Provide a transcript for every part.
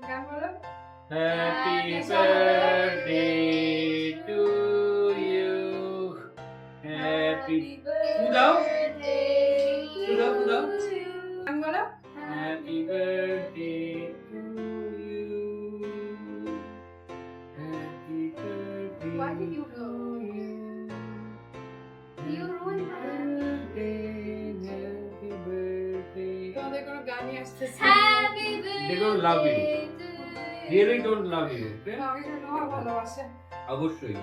গান বলো। Happy birthday to you. Happy Udaw. Udaw. গান বলো। Happy birthday to you. Happy birthday. Why did you go? You ruined my Happy birthday. তোমাদের কোনো গানই আসতেছে না। Happy They don't love you. birthday to Really don't love you. Okay? আমাকে যেন আমার ভালোবাসে। অবশ্যই।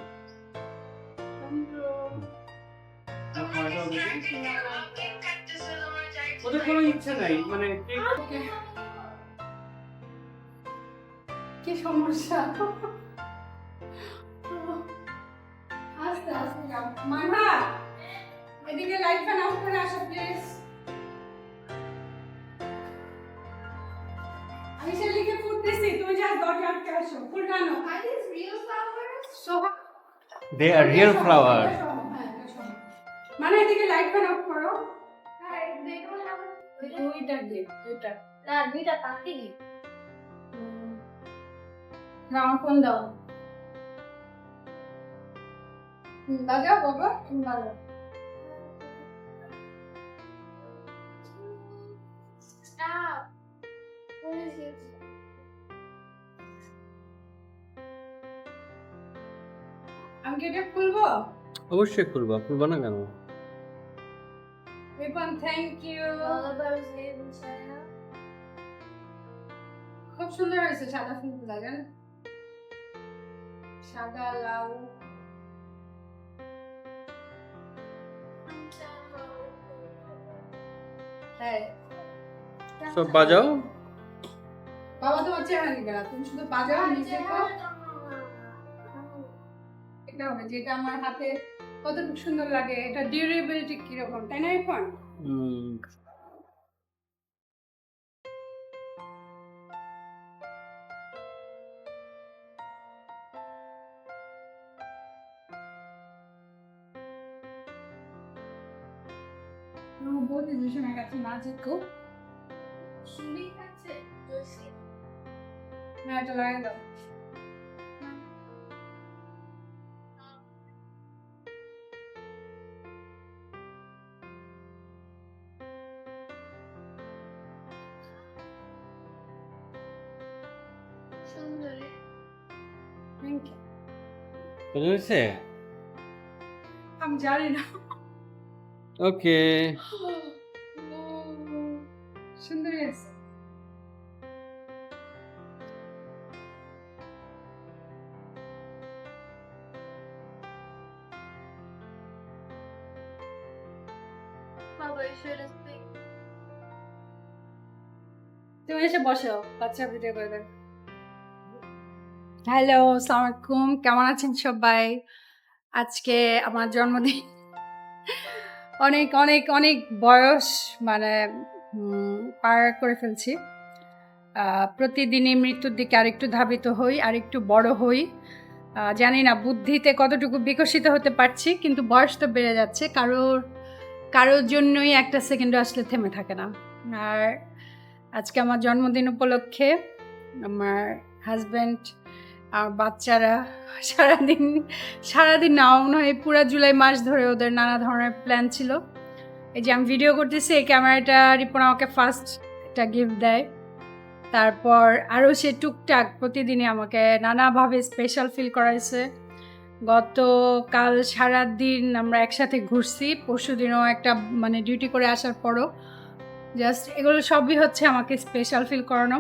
ওদের কোনো ইচ্ছা নাই মানে ওকে। কি সমস্যা? আস্তে আস্তে গাও। মানহা, এদিকে লাইট ফ্যান অফ করে আসো প্লিজ। আমি সে লিখে ফুটতেছি, তুমি যা দরজা আটকে আসো। ফুল টানো। Are these real flowers? Soha. they are real flowers. মানে এদিকে লাইট ফ্যান অফ করো। They don't have a... দুইটা গিফট, দুইটা। না, দুইটা পাখি gift. না, আমার ফোন দাও। বাজাও বাবা, তুমি বাজাও। Stop. What is this? আমি কি এটা খুলবো? অবশ্যই খুলবা না কেন? Ripon, thank you. Lullabies live in China. খুব সুন্দর হয়েছে সাদা ফুলগুলা, জানেন? সাদা লাল। হ্যাঁ। সব বাজাও। বাবা তোমার চেহারা নিবে না, তুমি শুধু বাজাও নিচে তো। এটা হবে যেটা আমার হাতে কতটুকু সুন্দর লাগে, এটা ডিউরেবিলিটি কিরকম, তাই না রিপন? বহুত ইমোশনের কাছে না যেত। Shuri খাচ্ছে জোসি না, এটা লাগাই দাও। সুন্দরী থ্যাংক ইউ। বুঝতে পেরেছে? আমি জানি না। ওকে। সুন্দর হয়েছে। বাবা should have speak. তুমি এসে বসো, বাচ্চা ভিডিও করে দেন। হ্যালো, আসসালামু আলাইকুম, কেমন আছেন সবাই? আজকে আমার জন্মদিন। অনেক অনেক অনেক বয়স মানে পার করে ফেলছি। প্রতিদিনই মৃত্যুর দিকে আরেকটু ধাবিত হই, আরেকটু বড় হই। জানি না বুদ্ধিতে কতটুকু বিকশিত হতে পারছি, কিন্তু বয়স তো বেড়ে যাচ্ছে। কারোর জন্যই একটা সেকেন্ডও আসলে থেমে থাকে না। আর আজকে আমার জন্মদিন উপলক্ষে আমার হাজব্যান্ড আর বাচ্চারা সারাদিন না মনে হয় পুরো জুলাই মাস ধরে ওদের নানা ধরনের প্ল্যান ছিল। এই যে আমি ভিডিও করতেছি, এই ক্যামেরাটা রিপন আমাকে ফার্স্ট একটা গিফট দেয়। তারপর আরও সে টুকটাক প্রতিদিনই আমাকে নানাভাবে স্পেশাল ফিল করাইছে। গতকাল সারাদিন আমরা একসাথে ঘুরছি, পরশুদিনও একটা মানে ডিউটি করে আসার পরও জাস্ট এগুলো সবই হচ্ছে আমাকে স্পেশাল ফিল করানো।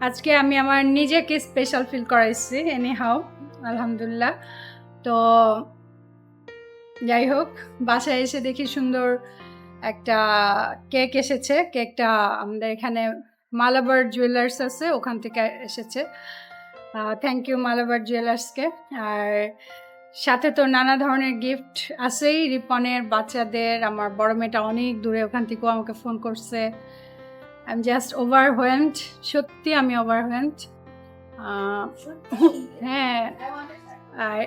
আজকে আমি আমার নিজেকে স্পেশাল ফিল করাইছি এনি হাও, আলহামদুলিল্লাহ। তো যাই হোক, বাসায় এসে দেখি সুন্দর একটা কেক এসেছে। কেকটা আমাদের এখানে মালাবার জুয়েলার্স আছে, ওখান থেকে এসেছে। থ্যাংক ইউ মালাবার জুয়েলার্সকে। আর সাথে তো নানা ধরনের গিফট আছেই, রিপনের, বাচ্চাদের। আমার বড় মেয়েটা অনেক দূরে, ওখান থেকেও আমাকে ফোন করছে। আই এম জাস্ট ওভারওয়েলমড, সত্যি আমি ওভারওয়েলমড। হ্যাঁ, আর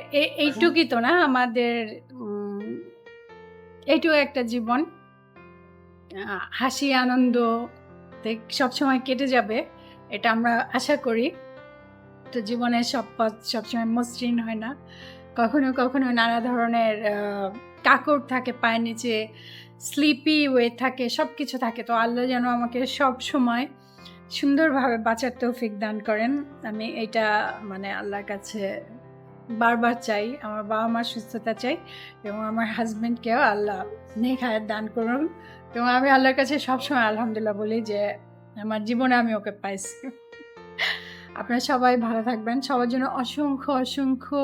এইটুকুই তো না, আমাদের এইটুকু একটা জীবন, হাসি আনন্দ সবসময় কেটে যাবে, এটা আমরা আশা করি। তো জীবনে সব পথ সবসময় মসৃণ হয় না, কখনো কখনো নানা ধরনের কাকড় থাকে পায়ের নিচে, স্লিপি ওয়ে থাকে, সব কিছু থাকে। তো আল্লাহ যেন আমাকে সব সময় সুন্দরভাবে বাঁচার তৌফিক দান করেন। আমি এটা মানে আল্লাহর কাছে বারবার চাই, আমার বাবা মার সুস্থতা চাই এবং আমার হাজব্যান্ডকেও আল্লাহ নেক হায়াত দান করুন। এবং আমি আল্লাহর কাছে সবসময় আলহামদুলিল্লাহ বলি যে আমার জীবনে আমি ওকে পাইছি। আপনারা সবাই ভালো থাকবেন, সবার জন্য অসংখ্য অসংখ্য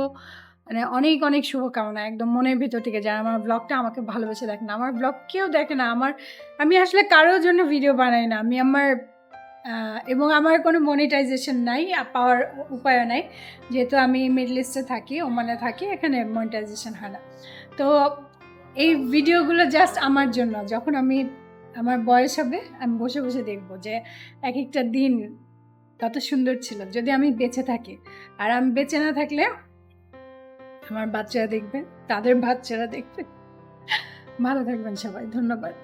মানে অনেক অনেক শুভকামনা একদম মনের ভিতর থেকে। যারা আমার ব্লগটা আমাকে ভালোবেসে দেখেন, আমার ব্লগ কেউ দেখে না, আমি আসলে কারোর জন্য ভিডিও বানাই না, আমি আমার এবং আমার কোনো মনিটাইজেশন নাই, পাওয়ার উপায়ও নাই, যেহেতু আমি মিডল ইস্টে থাকি, ওমানে থাকি, এখানে মনিটাইজেশন হয় না। তো এই ভিডিওগুলো জাস্ট আমার জন্য, যখন আমার বয়স হবে আমি বসে বসে দেখবো যে এক একটা দিন কত সুন্দর ছিল যদি আমি বেঁচে থাকি। আর আমি বেঁচে না থাকলে আমার বাচ্চারা দেখবে, তাদের বাচ্চারা দেখবে। ভালো থাকবেন সবাই, ধন্যবাদ।